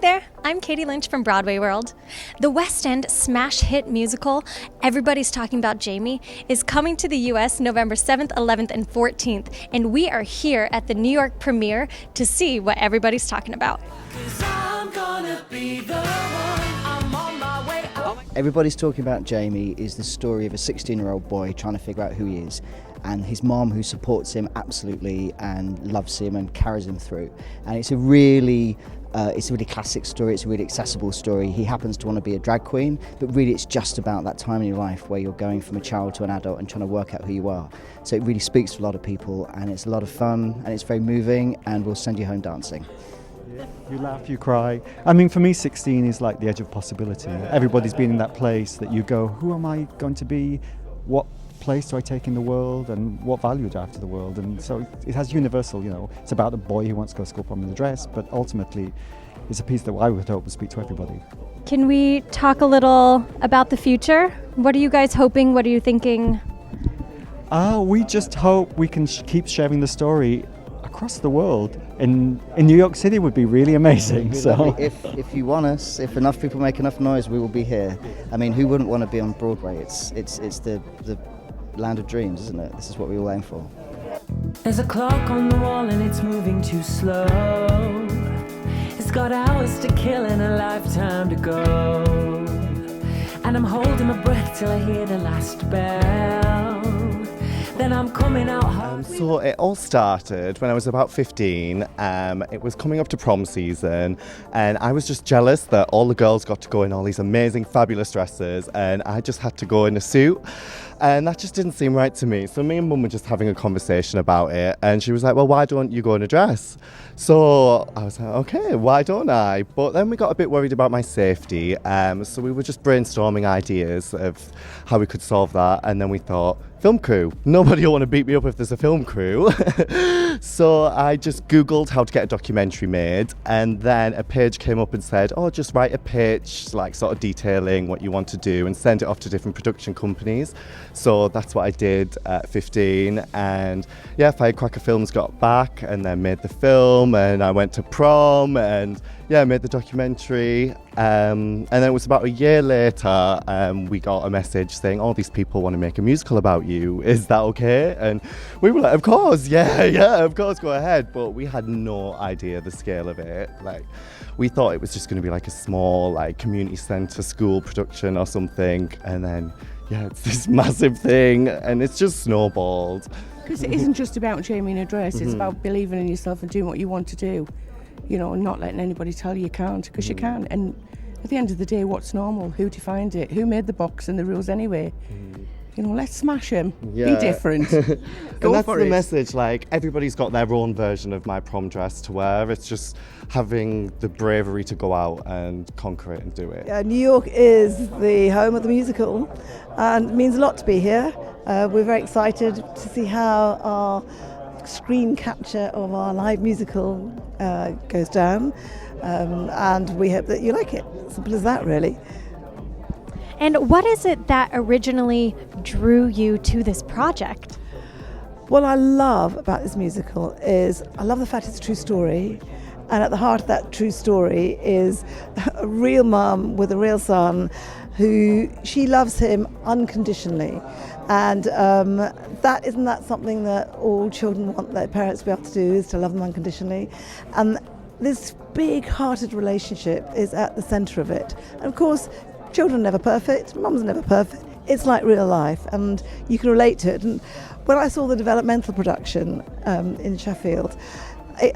there, I'm Katie Lynch from BroadwayWorld. The West End smash hit musical, Everybody's Talking About Jamie, is coming to the US November 7th, 11th, and 14th, and we are here at the New York premiere to see what everybody's talking about. Everybody's Talking About Jamie is the story of a 16-year-old boy trying to figure out who he is, and his mom who supports him absolutely and loves him and carries him through. And it's a really classic story, it's a really accessible story. He happens to want to be a drag queen, but really it's just about that time in your life where you're going from a child to an adult and trying to work out who you are. So it really speaks to a lot of people, and it's a lot of fun, and it's very moving, and we'll send you home dancing. You laugh, you cry. I mean, for me, 16 is like the edge of possibility. Everybody's been in that place that you go, who am I going to be? What place do I take in the world? And what value do I have to the world? And so it has universal, it's about a boy who wants to go to school prom in a dress, but ultimately it's a piece that I would hope would speak to everybody. Can we talk a little about the future? What are you guys hoping? What are you thinking? We just hope we can keep sharing the story across the world. In New York City would be really amazing. So if you want us, if enough people make enough noise, we will be here. I mean, who wouldn't want to be on Broadway? It's the land of dreams, isn't it? This is what we all aim for. There's a clock on the wall and it's moving too slow. It's got hours to kill and a lifetime to go. And I'm holding my breath till I hear the last bell. Then I'm coming out hard. So it all started when I was about 15. It was coming up to prom season, and I was just jealous that all the girls got to go in all these amazing, fabulous dresses, and I just had to go in a suit. And that just didn't seem right to me. So me and Mum were just having a conversation about it, and she was like, well, why don't you go in a dress? So I was like, okay, why don't I? But then we got a bit worried about my safety, so we were just brainstorming ideas of how we could solve that, and then we thought, film crew. Nobody will want to beat me up if there's a film crew. So I just Googled how to get a documentary made, and then a page came up and said, oh, just write a pitch, like sort of detailing what you want to do and send it off to different production companies. So that's what I did at 15, and yeah, Firecracker Films got back and then made the film, and I went to prom and yeah, made the documentary, and then it was about a year later we got a message saying, oh, these people want to make a musical about you, is that okay? And we were like, of course, yeah, of course, go ahead. But we had no idea the scale of it. Like, we thought it was just going to be like a small like community centre school production or something, and then yeah, it's this massive thing, and it's just snowballed. Because it isn't just about Jamie in a dress, it's about believing in yourself and doing what you want to do. And not letting anybody tell you can't, because you can. And at the end of the day, what's normal? Who defined it? Who made the box and the rules anyway? Let's smash them. Yeah. Be different. Go and that's for the it. message. Like, everybody's got their own version of my prom dress to wear. It's just having the bravery to go out and conquer it and do it. New York is the home of the musical, and it means a lot to be here. We're very excited to see how our screen capture of our live musical goes down, and we hope that you like it. Simple as that, really. And what is it that originally drew you to this project? What I love about this musical is I love the fact it's a true story, and at the heart of that true story is a real mum with a real son who she loves him unconditionally. And isn't that something that all children want their parents to be able to do, is to love them unconditionally? And this big-hearted relationship is at the centre of it. And of course, children are never perfect, mum's never perfect. It's like real life, and you can relate to it. And when I saw the developmental production in Sheffield,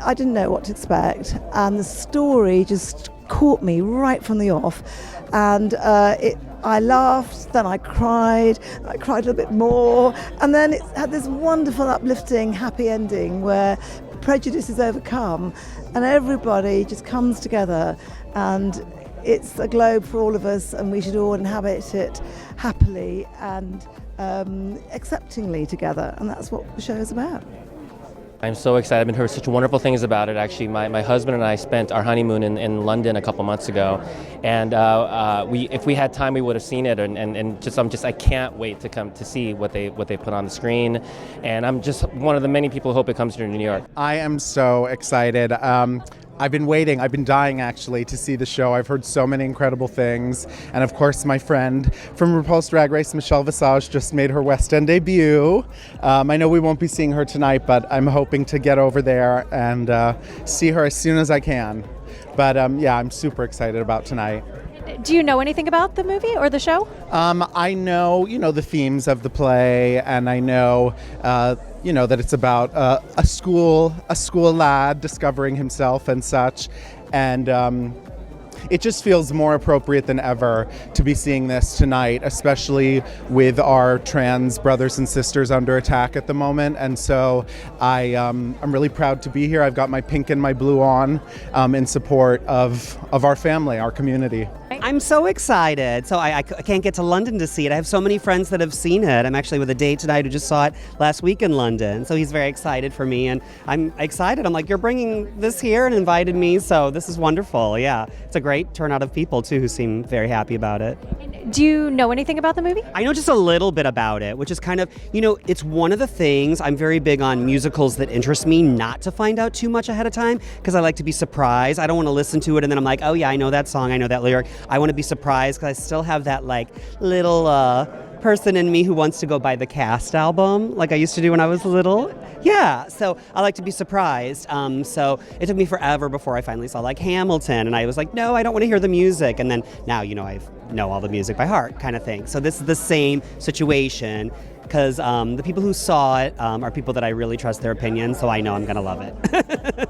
I didn't know what to expect, and the story just caught me right from the off. And I laughed, then I cried a little bit more, and then it had this wonderful, uplifting, happy ending where prejudice is overcome and everybody just comes together, and it's a globe for all of us, and we should all inhabit it happily and acceptingly together, and that's what the show is about. I'm so excited. I've heard such wonderful things about it. Actually, my husband and I spent our honeymoon in London a couple months ago, and if we had time, we would have seen it. And I can't wait to come to see what they put on the screen. And I'm just one of the many people who hope it comes here to New York. I am so excited. I've been waiting. I've been dying, actually, to see the show. I've heard so many incredible things. And of course, my friend from RuPaul's Drag Race, Michelle Visage, just made her West End debut. I know we won't be seeing her tonight, but I'm hoping to get over there and see her as soon as I can. But yeah, I'm super excited about tonight. Do you know anything about the movie or the show? I know, the themes of the play, and I know, that it's about a school lad discovering himself and such, and it just feels more appropriate than ever to be seeing this tonight, especially with our trans brothers and sisters under attack at the moment. And so I'm really proud to be here. I've got my pink and my blue on in support of our family, our community. I'm so excited. So I can't get to London to see it. I have so many friends that have seen it. I'm actually with a date tonight who just saw it last week in London. So he's very excited for me, and I'm excited. I'm like, you're bringing this here and invited me, so this is wonderful. Yeah, it's a great turnout of people too who seem very happy about it. Do you know anything about the movie? I know just a little bit about it, which is kind of, it's one of the things I'm very big on musicals that interest me not to find out too much ahead of time, because I like to be surprised. I don't want to listen to it and then I'm like, oh yeah, I know that song, I know that lyric. I want to be surprised because I still have that little person in me who wants to go buy the Cast album like I used to do when I was little. Yeah, so I like to be surprised. So it took me forever before I finally saw Hamilton, and I was like, no, I don't want to hear the music. And then now, I know all the music by heart kind of thing. So this is the same situation, because the people who saw it are people that I really trust their opinions, so I know I'm going to love it.